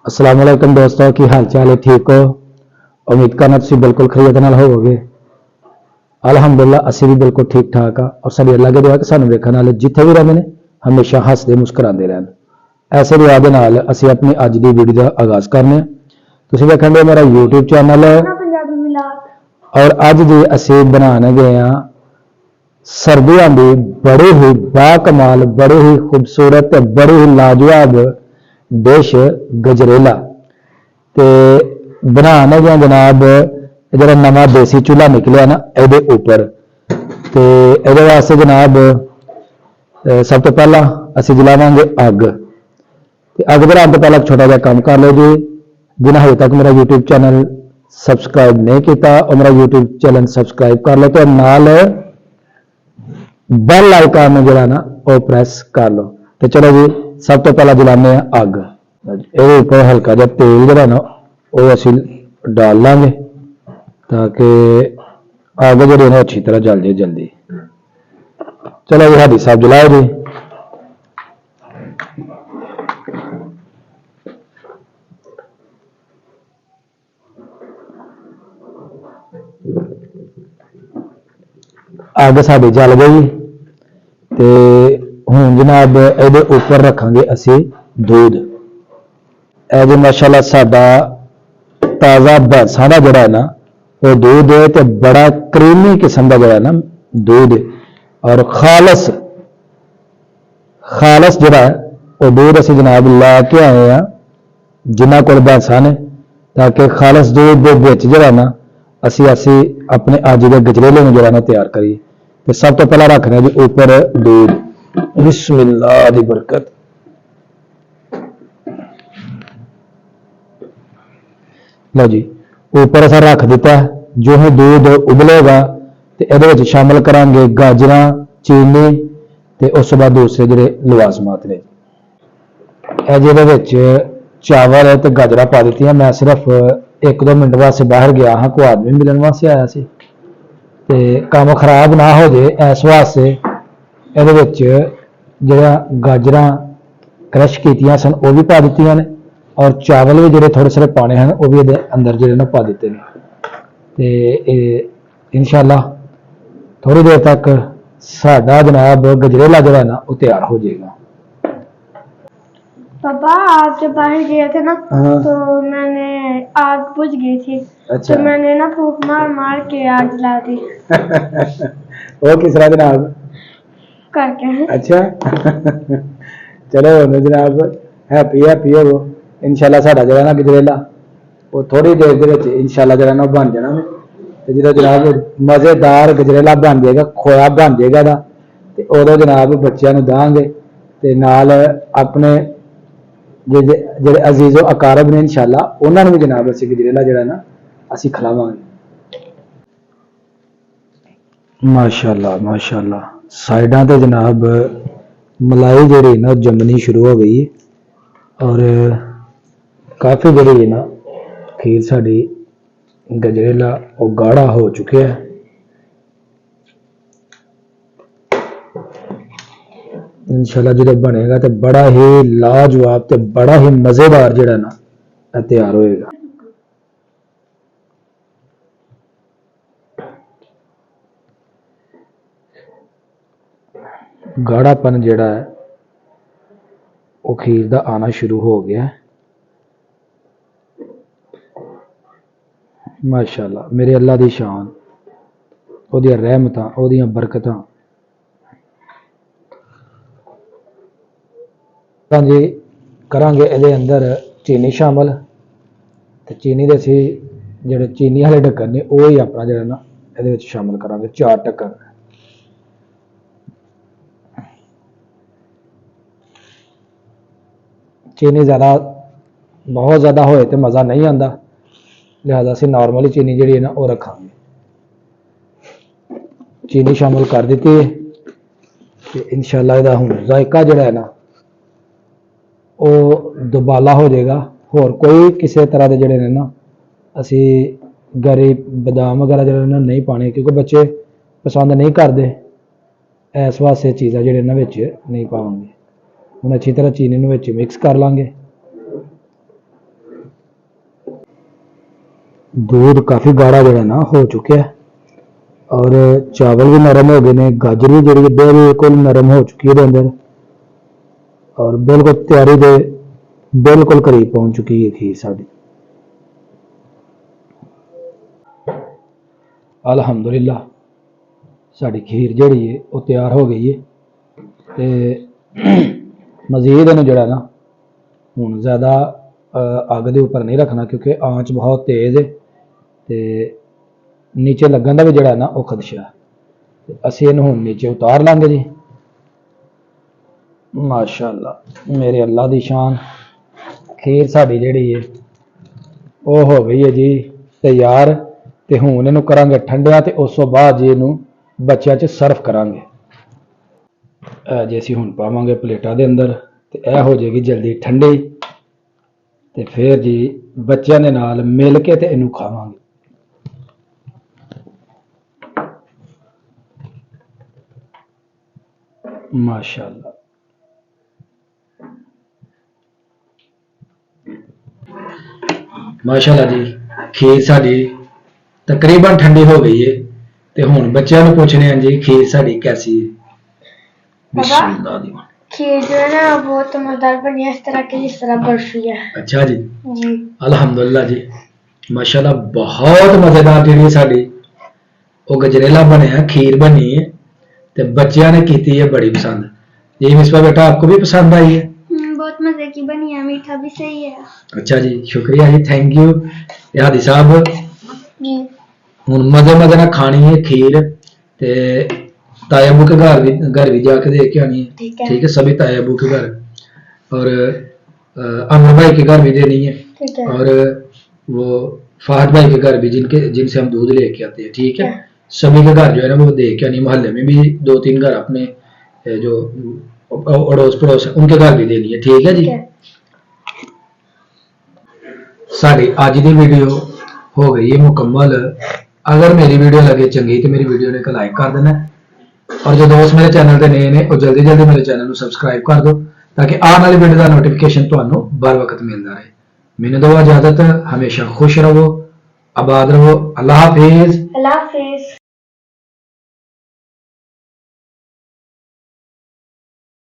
अस्सलाम वालेकुम दोस्तों, की हाल चाल है? ठीक हो? उम्मीद करना तुम बिल्कुल खरीद नाल होवोगे। अल्हम्दुलिल्लाह असी भी बिल्कुल ठीक ठाक हाँ और साडी अल्लाह की दुआ कि सानू वेखण वाले जिथे भी रहंदे ने हमेशा हसदे मुस्कुराते रहन। ऐसे दुआ दे नाल असी अपनी अज की वीडियो का आगाज करने। तुसीं वेखण दे मेरा यूट्यूब चैनल है और अज जी असी बनाने गए हाँ सर्दियों की बड़ी ही बाकमाल, बड़ी ही खूबसूरत, बड़ी ही लाजवाब डिश गजरेला। ते बनाने गया जनाब जरा नवा देसी चूल्हा निकलिया ना ये ऊपर। तो ये वास्ते जनाब सब तो पहला असी जलावांगे अग। ते अग जलाने तो पहला छोटा जहा काम कर लो जी, जिन्हें हजे तक मेरा यूट्यूब चैनल सब्सक्राइब नहीं किया और मेरा यूट्यूब चैनल सब्सक्राइब कर लो तो नाल बेल आइकन जरा ना वो प्रेस कर लो। तो चलो जी सब तो पहला जलाने अग। ये ऊपर हल्का जहा तेल जरा ना वो असी डाल लांगे ताकि अग जी अच्छी तरह जल जाए जल्दी। चलो जी साड़ी सब जलाओ जी। अग साड़ी जल गई तो हुण जनाब ये उपर रखांगे असी दूध। ए जी माशाल्लाह साडा ताज़ा भैंसा का जड़ा है ना वो दूध है तो बड़ा क्रीमी किस्म का जड़ा है ना दूध और खालस खालस जड़ा है वो दूध असी जनाब लैके आए हैं जिन्हों को भैंसा ने, ताकि खालस दूध के विच जड़ा ना असी अपने अज के गजरेले में जड़ा ना तैयार करिए। तो सब तो पहला रखना जी ऊपर दूध। बिस्मिल्लाह दी बरकत। लो जी ऊपर असा रख दिता। जो ही दूध उबलेगा तो ये शामिल करांगे गाजर, चीनी ते उस बाद दूसरे जोड़े लवाजमात ने। ये चावल है तो गाजर पा दी। मैं सिर्फ 1-2 मिनट वास्ते बाहर गया हाँ, कोई आदमी मिलने वास्ते आया सी ते काम खराब ना हो जाए इस वास्ते ये जड़ा गाजर क्रश कीतियां सन वो भी पा दी ने और चावल भी जोड़े थोड़े सारे पाने हैं वो भी ये अंदर जो ना पा दिते हैं। इंशाअल्लाह थोड़ी देर तक साडा जनाब गजरेला जो है ना वो तैयार हो जाएगा। पापा आप जब बाहर गए थे ना तो मैंने आग बुझ गई थी। अच्छा। तो मैंने ना फूंक मार मार के आग जला दी वो किस तरह जनाब करके। अच्छा चलो जनाब हैप्पी हैप्पी हो इंशाल्लाह साडा जरा ना गजरेला वो थोड़ी देर के इंशाल्लाह जरा ना बन जाना तो जो जनाब मज़ेदार गजरेला बन जाएगा, खोया बन जाएगा तो उदों जनाब बच्चों को देंगे तो नाल अपने जो अजीज़ो अकारब ने इंशाल्लाह उन्होंने भी जनाब असी गजरेला जरा ना असी खिलावांगे। माशाल्लाह माशाल्लाह साइडा तो जनाब मलाई जी ना जमनी शुरू हो गई और काफ़ी जी ना खीर साड़ी गजरेला वो गाढ़ा हो चुके हैं। इंशाल्लाह जो बनेगा तो बड़ा ही लाजवाब तो बड़ा ही मज़ेदार जड़ा ना तैयार होएगा। गाढ़ापन जड़ा है वो खीर का आना शुरू हो गया। माशाल्लाह मेरे अल्लाह की शान, ओदियां रहमतां, ओदियां बरकतां। जी करांगे ये अंदर चीनी शामिल तो चीनी के असी जो चीनी वाले ढक्कन ने वो ही अपना जो ना ये शामिल करांगे 4 ढक्कन। चीनी ज़्यादा बहुत ज़्यादा होए तो मज़ा नहीं आता, लिहाजा असी नॉर्मली चीनी जी है ना वो रखा। चीनी शामिल कर दी है इंशाल्लाह इहदा हुण जायका जिहड़ा है ना वो दुबाला हो जाएगा। होर कोई किसी तरह के जिहड़े ने ना असी गरी बादाम वगैरह जिहड़े ना नहीं पाने क्योंकि बच्चे पसंद नहीं करते, इस वास्ते चीज़ां जिहड़े ना विच नहीं पावांगे। हुण अच्छी तरह चीनी नूं विच मिक्स कर लांगे दूध काफ़ी गाढ़ा जड़ा ना हो चुका है और चावल भी नरम हो गए ने, गाजर भी जी बिल्कुल नरम हो चुकी है अंदर और बिल्कुल तैयारी दे बिल्कुल करीब पहुंच चुकी है खीर साड़ी। अल्हम्दुलिल्लाह साड़ी खीर जड़ी है वो तैयार हो गई है। तो मजीद इन्हें जड़ा ना हूँ ज़्यादा अग के उपर नहीं रखना क्योंकि आंच बहुत तेज़ है तो नीचे लगन का भी जड़ा ना वो खदशा है। ते असीं इन्हूं हुण नीचे उतार लांगे जी। माशाअल्लाह मेरे अल्लाह दी शान, खीर साड़ी जिहड़ी है वो हो गई है जी तैयार। ते हुण इहनूं करांगे ठंडिया ते उस तो बाद जी इहनूं बच्चों च सर्व करांगे। जे असीं हुण पावांगे प्लेटां दे अंदर ते यह हो जाएगी जल्दी ठंडी ते फिर जी बच्चों के नाल मिल के ते इहनूं खावांगे। माशाअल्लाह माशाअल्लाह जी खीर साड़ी तकरीबन ठंडी हो गई है ते हुण बच्चों को पूछने हैं जी खीर साड़ी कैसी है। बिस्मिल्लाह दी। खीर जो है ना बहुत मजेदार बनी है, इस तरह की जिस तरह बर्फी है। अच्छा जी जी अल्हम्दुलिल्लाह जी माशाअल्लाह बहुत मजेदार जी साड़ी वो गजरेला बने है, खीर बनी है ते बच्चों ने की है बड़ी पसंद। ये मिसबा बेटा आपको भी पसंद आई है? बहुत मजे की बनी है, मीठा भी सही है। अच्छा जी शुक्रिया जी थैंक यू यादी साहब। जी हुण मजे मजे ना खानी है खीर ते ताया अबू के घर भी जाके देख के आनी है। ठीक है सभी ताया अबू के घर और अमर भाई के घर भी देनी है और वो फहद भाई के घर भी जिनसे हम दूध लेके आते हैं। ठीक है सभी के घर जो है ना वो देख के आनी, मोहल्ले में भी 2-3 घर अपने जो अड़ोस पड़ोस है उनके घर भी देनी है। ठीक है जी साड़ी अज की वीडियो हो गई है मुकम्मल। अगर मेरी वीडियो लगे चंगी तो मेरी वीडियो ने लाइक कर देना और जो दोस्त मेरे चैनल पे नए ने वो जल्दी जल्दी मेरे चैनल को सबसक्राइब कर दो ताकि आने वाली वीडियो का नोटिफिकेशन तुहानू बर वक्त मिलता रहे। मैंने दो इजाजत, हमेशा खुश रहो, आबाद रहो। अल्लाह हाफिज।